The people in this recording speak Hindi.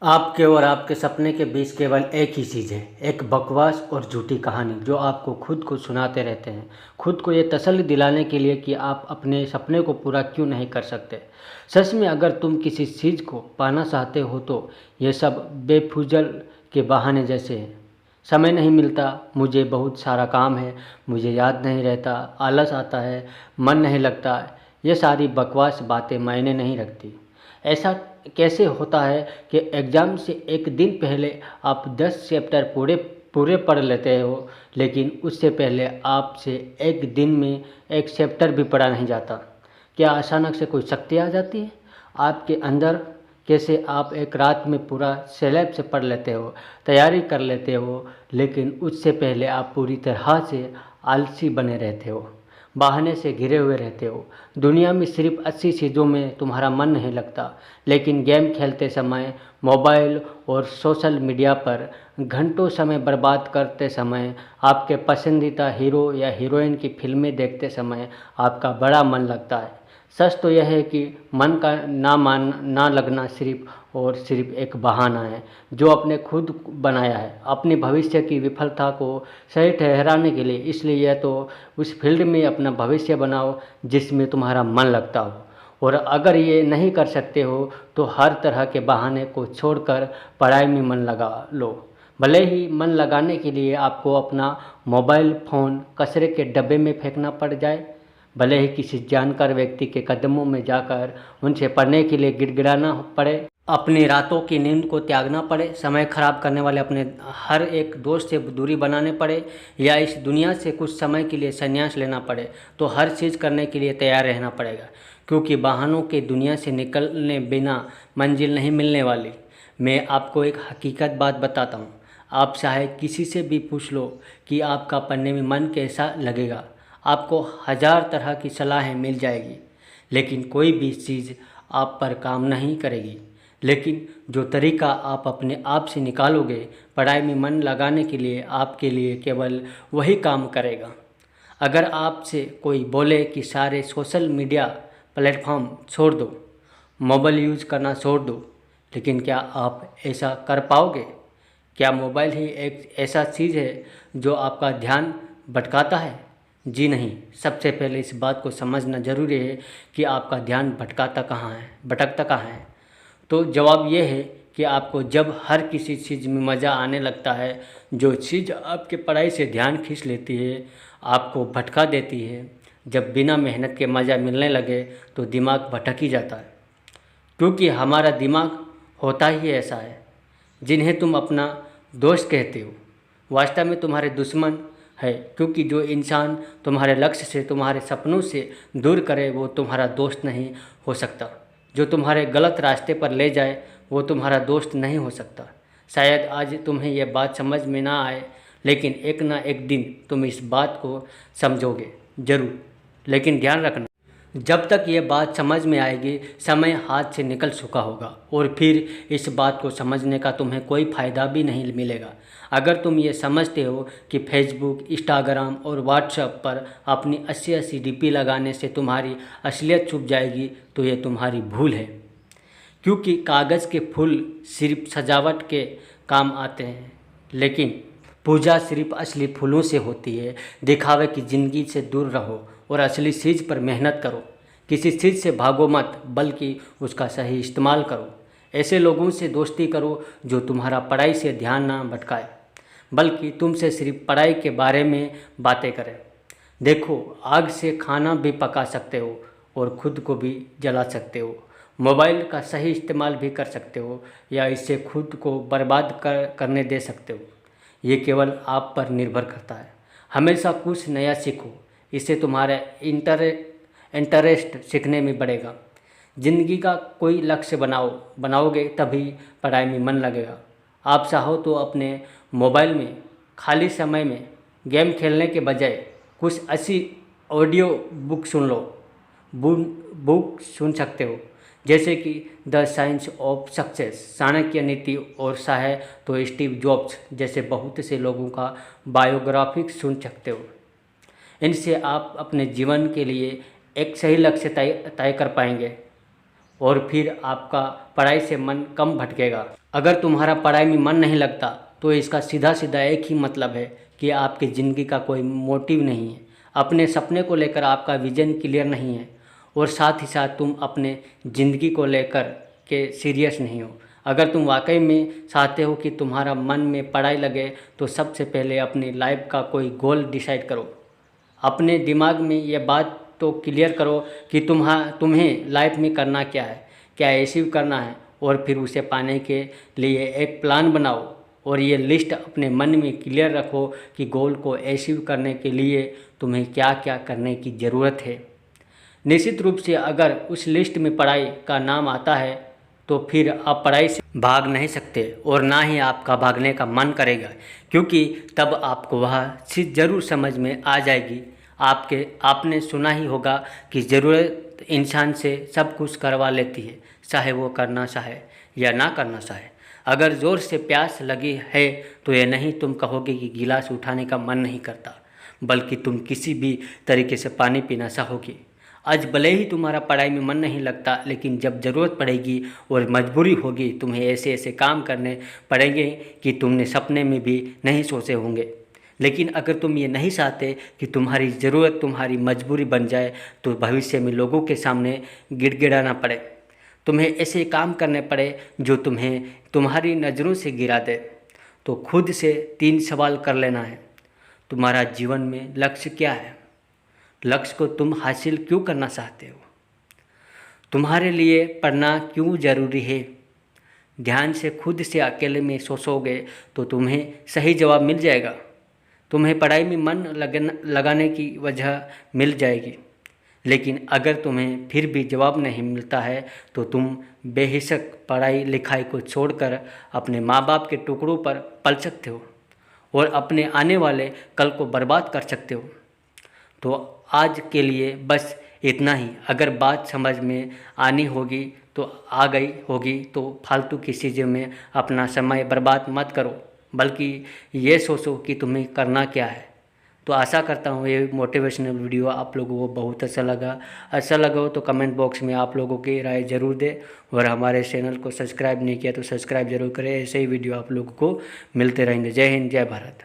आपके और आपके सपने के बीच केवल एक ही चीज़ है, एक बकवास और झूठी कहानी जो आपको खुद को सुनाते रहते हैं, खुद को ये तसल्ली दिलाने के लिए कि आप अपने सपने को पूरा क्यों नहीं कर सकते। सच में अगर तुम किसी चीज़ को पाना चाहते हो तो ये सब बेफुजल के बहाने जैसे हैं। समय नहीं मिलता, मुझे बहुत सारा काम है, मुझे याद नहीं रहता, आलस आता है, मन नहीं लगता, ये सारी बकवास बातें मायने नहीं रखती। ऐसा कैसे होता है कि एग्ज़ाम से एक दिन पहले आप 10 चैप्टर पूरे पूरे पढ़ लेते हो, लेकिन उससे पहले आपसे एक दिन में एक चैप्टर भी पढ़ा नहीं जाता। क्या अचानक से कोई शक्ति आ जाती है आपके अंदर? कैसे आप एक रात में पूरा सिलेबस पढ़ लेते हो, तैयारी कर लेते हो, लेकिन उससे पहले आप पूरी तरह से आलसी बने रहते हो, बहाने से घिरे हुए रहते हो। दुनिया में सिर्फ 80 चीज़ों में तुम्हारा मन नहीं लगता, लेकिन गेम खेलते समय, मोबाइल और सोशल मीडिया पर घंटों समय बर्बाद करते समय, आपके पसंदीदा हीरो या हीरोइन की फिल्में देखते समय आपका बड़ा मन लगता है। सच तो यह है कि मन का ना लगना सिर्फ और सिर्फ एक बहाना है जो आपने खुद बनाया है अपनी भविष्य की विफलता को सही ठहराने के लिए। इसलिए या तो उस फील्ड में अपना भविष्य बनाओ जिसमें तुम्हारा मन लगता हो, और अगर ये नहीं कर सकते हो तो हर तरह के बहाने को छोड़कर पढ़ाई में मन लगा लो। भले ही मन लगाने के लिए आपको अपना मोबाइल फ़ोन कचरे के डब्बे में फेंकना पड़ जाए, भले ही किसी जानकार व्यक्ति के कदमों में जाकर उनसे पढ़ने के लिए गिड़गिड़ाना पड़े, अपनी रातों की नींद को त्यागना पड़े, समय खराब करने वाले अपने हर एक दोस्त से दूरी बनाने पड़े, या इस दुनिया से कुछ समय के लिए संन्यास लेना पड़े, तो हर चीज़ करने के लिए तैयार रहना पड़ेगा, क्योंकि बहानों के दुनिया से निकलने बिना मंजिल नहीं मिलने वाली। मैं आपको एक हकीकत बात बताता हूँ। आप चाहे किसी से भी पूछ लो कि आपका पढ़ने में मन कैसा लगेगा, आपको 1000 तरह की सलाहें मिल जाएगी, लेकिन कोई भी चीज़ आप पर काम नहीं करेगी। लेकिन जो तरीका आप अपने आप से निकालोगे पढ़ाई में मन लगाने के लिए, आपके लिए केवल वही काम करेगा। अगर आपसे कोई बोले कि सारे सोशल मीडिया प्लेटफॉर्म छोड़ दो, मोबाइल यूज़ करना छोड़ दो, लेकिन क्या आप ऐसा कर पाओगे? क्या मोबाइल ही एक ऐसा चीज़ है जो आपका ध्यान भटकाता है? जी नहीं। सबसे पहले इस बात को समझना ज़रूरी है कि आपका ध्यान भटकता कहाँ है। तो जवाब ये है कि आपको जब हर किसी चीज़ में मज़ा आने लगता है, जो चीज़ आपके पढ़ाई से ध्यान खींच लेती है, आपको भटका देती है, जब बिना मेहनत के मज़ा मिलने लगे तो दिमाग भटक ही जाता है। क्योंकि हमारा दिमाग होता ही ऐसा है। जिन्हें तुम अपना दोस्त कहते हो वास्तव में तुम्हारे दुश्मन है, क्योंकि जो इंसान तुम्हारे लक्ष्य से, तुम्हारे सपनों से दूर करे वो तुम्हारा दोस्त नहीं हो सकता। जो तुम्हारे गलत रास्ते पर ले जाए वो तुम्हारा दोस्त नहीं हो सकता। शायद आज तुम्हें यह बात समझ में ना आए, लेकिन एक ना एक दिन तुम इस बात को समझोगे ज़रूर। लेकिन ध्यान रखना, जब तक ये बात समझ में आएगी समय हाथ से निकल चुका होगा, और फिर इस बात को समझने का तुम्हें कोई फ़ायदा भी नहीं मिलेगा। अगर तुम ये समझते हो कि फेसबुक, इंस्टाग्राम और व्हाट्सएप पर अपनी 80-80 डीपी लगाने से तुम्हारी असलियत छुप जाएगी तो ये तुम्हारी भूल है। क्योंकि कागज़ के फूल सिर्फ सजावट के काम आते हैं, लेकिन पूजा सिर्फ असली फूलों से होती है। दिखावे की ज़िंदगी से दूर रहो और असली चीज़ पर मेहनत करो। किसी चीज़ से भागो मत, बल्कि उसका सही इस्तेमाल करो। ऐसे लोगों से दोस्ती करो जो तुम्हारा पढ़ाई से ध्यान ना भटकाए, बल्कि तुमसे सिर्फ पढ़ाई के बारे में बातें करें। देखो, आग से खाना भी पका सकते हो और खुद को भी जला सकते हो। मोबाइल का सही इस्तेमाल भी कर सकते हो या इससे खुद को बर्बाद करने दे सकते हो। ये केवल आप पर निर्भर करता है। हमेशा कुछ नया सीखो, इससे तुम्हारा इंटरेस्ट सीखने में बढ़ेगा। ज़िंदगी का कोई लक्ष्य बनाओगे तभी पढ़ाई में मन लगेगा। आप चाहो तो अपने मोबाइल में खाली समय में गेम खेलने के बजाय कुछ अच्छी ऑडियो बुक सुन लो। बुक सुन सकते हो, जैसे कि the science of success, Chanakya नीति, और चाहे तो स्टीव जॉब्स जैसे बहुत से लोगों का बायोग्राफी सुन सकते हो। इनसे आप अपने जीवन के लिए एक सही लक्ष्य तय कर पाएंगे और फिर आपका पढ़ाई से मन कम भटकेगा। अगर तुम्हारा पढ़ाई में मन नहीं लगता तो इसका सीधा सीधा एक ही मतलब है कि आपकी ज़िंदगी का कोई मोटिव नहीं है, अपने सपने को लेकर आपका विजन क्लियर नहीं है और साथ ही साथ तुम अपने ज़िंदगी को लेकर के सीरियस नहीं हो। अगर तुम वाकई में चाहते हो कि तुम्हारा मन में पढ़ाई लगे तो सबसे पहले अपनी लाइफ का कोई गोल डिसाइड करो। अपने दिमाग में ये बात तो क्लियर करो कि तुम्हें लाइफ में करना क्या है, क्या अचीव करना है, और फिर उसे पाने के लिए एक प्लान बनाओ और ये लिस्ट अपने मन में क्लियर रखो कि गोल को अचीव करने के लिए तुम्हें क्या क्या करने की ज़रूरत है। निश्चित रूप से अगर उस लिस्ट में पढ़ाई का नाम आता है तो फिर आप पढ़ाई से भाग नहीं सकते और ना ही आपका भागने का मन करेगा, क्योंकि तब आपको वह चीज़ ज़रूर समझ में आ जाएगी। आपने सुना ही होगा कि ज़रूरत इंसान से सब कुछ करवा लेती है, चाहे वो करना चाहे या ना करना चाहे। अगर ज़ोर से प्यास लगी है तो ये नहीं तुम कहोगे कि गिलास उठाने का मन नहीं करता, बल्कि तुम किसी भी तरीके से पानी पीना चाहोगे। आज भले ही तुम्हारा पढ़ाई में मन नहीं लगता, लेकिन जब ज़रूरत पड़ेगी और मजबूरी होगी तुम्हें ऐसे ऐसे काम करने पड़ेंगे कि तुमने सपने में भी नहीं सोचे होंगे। लेकिन अगर तुम ये नहीं चाहते कि तुम्हारी ज़रूरत तुम्हारी मजबूरी बन जाए तो भविष्य में लोगों के सामने गिड़गिड़ाना पड़े, तुम्हें ऐसे काम करने पड़े जो तुम्हें तुम्हारी नज़रों से गिरा दे, तो खुद से 3 सवाल कर लेना है। तुम्हारा जीवन में लक्ष्य क्या है? लक्ष्य को तुम हासिल क्यों करना चाहते हो? तुम्हारे लिए पढ़ना क्यों ज़रूरी है? ध्यान से खुद से अकेले में सोचोगे तो तुम्हें सही जवाब मिल जाएगा। तुम्हें पढ़ाई में मन लगाने की वजह मिल जाएगी। लेकिन अगर तुम्हें फिर भी जवाब नहीं मिलता है तो तुम बेहिचक पढ़ाई लिखाई को छोड़कर अपने माँ बाप के टुकड़ों पर पल सकते हो और अपने आने वाले कल को बर्बाद कर सकते हो। तो आज के लिए बस इतना ही। अगर बात समझ में आनी होगी तो आ गई होगी, तो फालतू की चीज़ों में अपना समय बर्बाद मत करो, बल्कि ये सोचो कि तुम्हें करना क्या है। तो आशा करता हूँ ये मोटिवेशनल वीडियो आप लोगों को बहुत अच्छा लगा हो तो कमेंट बॉक्स में आप लोगों की राय ज़रूर दें, और हमारे चैनल को सब्सक्राइब नहीं किया तो सब्सक्राइब जरूर करें। ऐसे ही वीडियो आप लोगों को मिलते रहेंगे। जय हिंद, जय भारत।